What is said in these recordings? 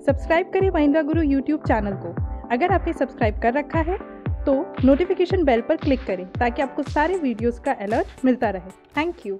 Subscribe करें महिंद्रा गुरु YouTube channel को। अगर आपने सब्सक्राइब कर रखा है तो नोटिफिकेशन बेल पर क्लिक करें ताकि आपको सारे वीडियोस का अलर्ट मिलता रहे। Thank you.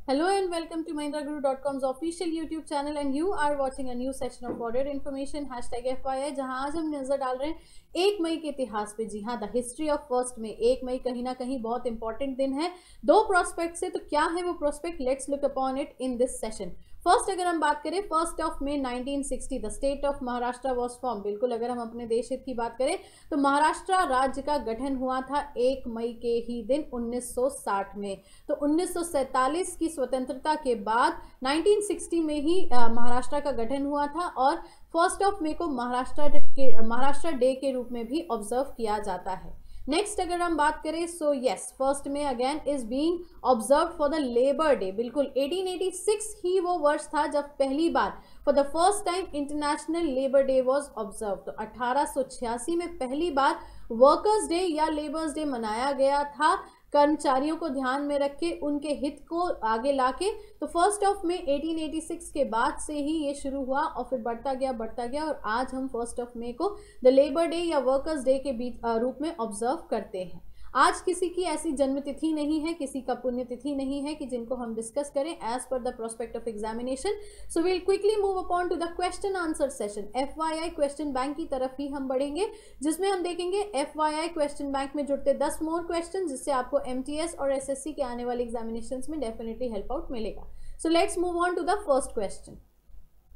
Hello and welcome to MahindraGuru.com's official YouTube channel and you are watching a new section of border information #FYI, जहां आज हम नजर डाल रहे हैं 1 मई के इतिहास पे। जी हाँ, द हिस्ट्री ऑफ 1 मई। 1 मई कहीं ना कहीं बहुत इंपॉर्टेंट दिन है दो प्रोस्पेक्ट से। तो क्या है वो prospect, let's look upon it in this session. First अगर हम बात करें 1 मई 1960 the state of Maharashtra was form. बिल्कुल, अगर हम अपने देश हित की बात करें तो महाराष्ट्र राज्य का गठन हुआ था 1 मई के ही दिन 1960 में। तो 1947 की स्वतंत्रता के बाद 1960 में ही महाराष्ट्र का गठन हुआ था और 1 मई को महाराष्ट्र डे के रूप में भी ऑब्जर्व किया जाता है। नेक्स्ट अगर हम बात करें so yes, 1 May again is being observed for the labour day. बिल्कुल, 1886 ही वो वर्ष था जब पहली बार for the first time international labour day was observed. तो 1886 में पहली बार वर्कर्स डे या लेबर्स डे मनाया गया था, कर्मचारियों को ध्यान में रख के, उनके हित को आगे लाके। तो 1 मई 1886 के बाद से ही ये शुरू हुआ और फिर बढ़ता गया और आज हम 1 मई को द लेबर डे या वर्कर्स डे के रूप में ऑब्जर्व करते हैं। आज किसी की ऐसी जन्मतिथि नहीं है, किसी का पुण्यतिथि नहीं है कि जिनको हम डिस्कस करें as per the prospect of examination. So will quickly move upon to the question answer session. FYI question bank की तरफ ही हम बढ़ेंगे, जिसमें हम देखेंगे FYI क्वेश्चन बैंक में जुड़ते 10 मोर क्वेश्चन, जिससे आपको MTS और SSC के आने वाले एग्जामिनेशन में डेफिनेटली हेल्प आउट मिलेगा। So let's move on to the first question.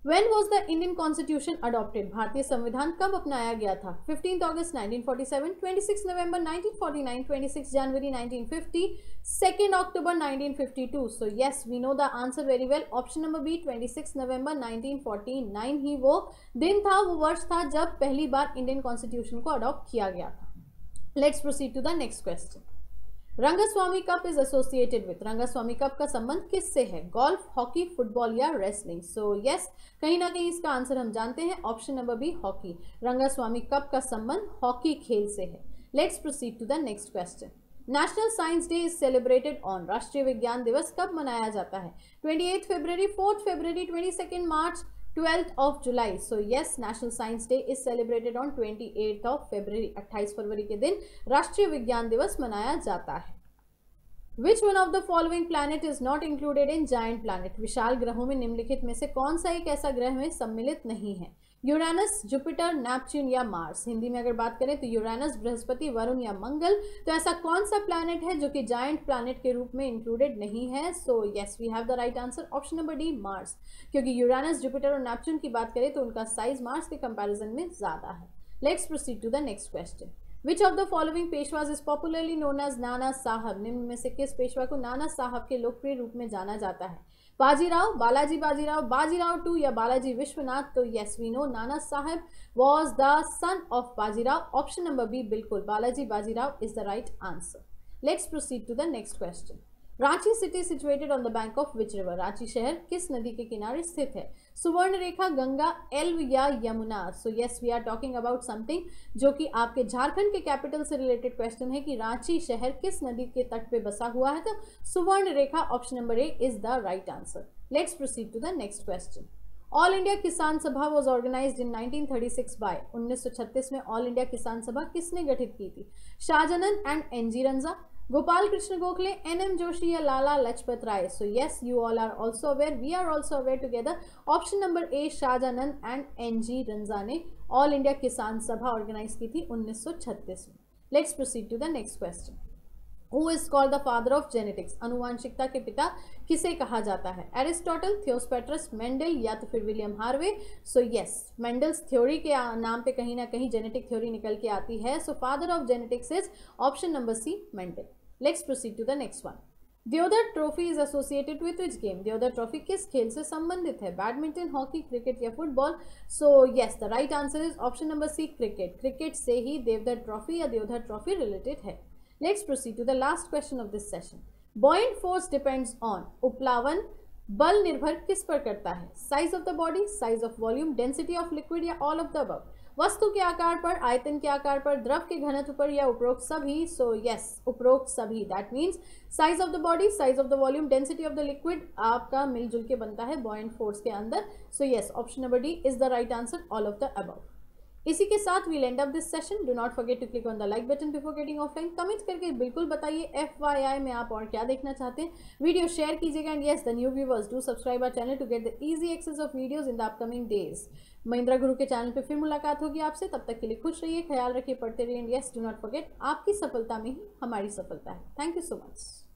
When was the Indian Constitution adopted? भारतीय संविधान कब अपनाया गया था? 15 अगस्त 1947, 26 नवंबर 1949, 26 जनवरी 1950, 2 अक्टूबर 1952. So yes, we know the answer very well. Option number B, 26 नवंबर 1949 ही वो दिन था, वो वर्ष था जब पहली बार इंडियन कॉन्स्टिट्यूशन को अडॉप्ट किया गया था। Let's proceed to the next question. Rangaswami cup is associated with. Rangaswami cup का संबंध किससे है? गोल्फ, हॉकी, फुटबॉल या रेसलिंग? सो यस, कहीं ना कहीं इसका आंसर हम जानते हैं। Option number B, hockey. Rangaswami cup का संबंध हॉकी खेल से है। Let's proceed to the next question. National science day is celebrated on. राष्ट्रीय विज्ञान दिवस कब मनाया जाता है? 28 फरवरी, 4 फरवरी, 22 मार्च, 12th of July. So yes, National Science Day is celebrated on 28th of February. 28 फरवरी के दिन राष्ट्रीय विज्ञान दिवस मनाया जाता है। Which one of the following planet is not included in giant planet? विशाल ग्रहों में निम्नलिखित में से कौन सा एक ऐसा ग्रह में सम्मिलित नहीं है? यूरेनस, जुपिटर, नेपच्यून या मार्स? हिंदी में अगर बात करें तो यूरेनस, बृहस्पति, वरुण या मंगल। तो ऐसा कौन सा प्लैनेट है जो कि जायंट प्लैनेट के रूप में इंक्लूडेड नहीं है? So yes, we have the right answer. Option number D, Mars. क्योंकि यूरेनस, जुपिटर और नेपच्यून की बात करें तो उनका साइज मार्स के कंपैरिजन में ज्यादा है। Let's proceed to the next question. Which of the following Peshwas is popularly known as नाना साहब? निम्न में से किस पेशवा को नाना साहब के लोकप्रिय रूप में जाना जाता है? बाजीराव, बालाजी बाजीराव, बाजीराव टू या बालाजी विश्वनाथ? तो यस, वी नो नाना साहब was the son of Bajirao. Option number B, बिल्कुल, Balaji Bajirao is the right answer. Let's proceed to the next question. Ranchi city situated on the bank of which river? Ranchi शहर किस नदी के किनारे स्थित है? सुवर्ण रेखा, गंगा, एल्व या Yamuna? So yes, we are talking about something जो कि आपके झारखंड के कैपिटल से रिलेटेड क्वेश्चन है कि रांची शहर किस नदी के तट पे बसा हुआ है? तो Subarnarekha, option number A is the right answer. Let's proceed to the next question. All India Kisan Sabha was organised in 1936 bye. 1936 में ऑल इंडिया किसान सभा किसने गठित की थी? शाहजानन एंड NG रंजा, गोपाल कृष्ण गोखले, NM जोशी या Lala Lajpat Rai? So yes, you all are also aware, we are also aware together. Option number A, शाहजानन and NG Ranga ने ऑल इंडिया किसान सभा ऑर्गेनाइज की थी 1936 में। Let's proceed to the next question. Who is called the father of genetics? अनुवांशिकता के पिता किसे कहा जाता है? एरिस्टोटल, थियोस्पेट्रस, मेंडल या तो फिर William Harvey? So yes, Mendel's theory के नाम पे कहीं ना कहीं जेनेटिक थ्योरी निकल के आती है। So father of genetics is option number C, Mendel. Let's proceed to the next one. Deodhar trophy is associated with which game? Deodhar trophy किस खेल से संबंधित है? बैडमिंटन, हॉकी, क्रिकेट या football? So yes, the right answer is option number C, cricket. Cricket से ही Deodhar trophy या Deodhar trophy related है। Let's proceed to the last question of this session. Buoyant force depends on। उपलावन बल निर्भर किस पर करता है? Size of the body, size of volume, density of liquid या ऑल ऑफ द अबव? वस्तु के आकार पर, आयतन के आकार पर, द्रव के घनत्व पर या उपरोक्त सभी। सो यस, उपरोक्त सभी, that means size of the body, size of the volume, density of the liquid आपका मिलजुल के बनता है बॉयंट फोर्स के अंदर। So yes, option number D is the right answer, all of the above. इसी के साथ we'll end up this session. Do not forget to click on the like button before getting offline. Comment करके बिल्कुल बताइए FYI में आप और क्या देखना चाहते हैं। वीडियो शेयर कीजिएगा and yes the new viewers do subscribe our channel to get the easy access of videos in the upcoming days. Mahindra Guru के चैनल पे फिर मुलाकात होगी आपसे, तब तक के लिए खुश रहिए, ख्याल रखिए, पढ़ते रहिए and yes do not forget आपकी सफलता में ही हमारी सफलता है। Thank you so much.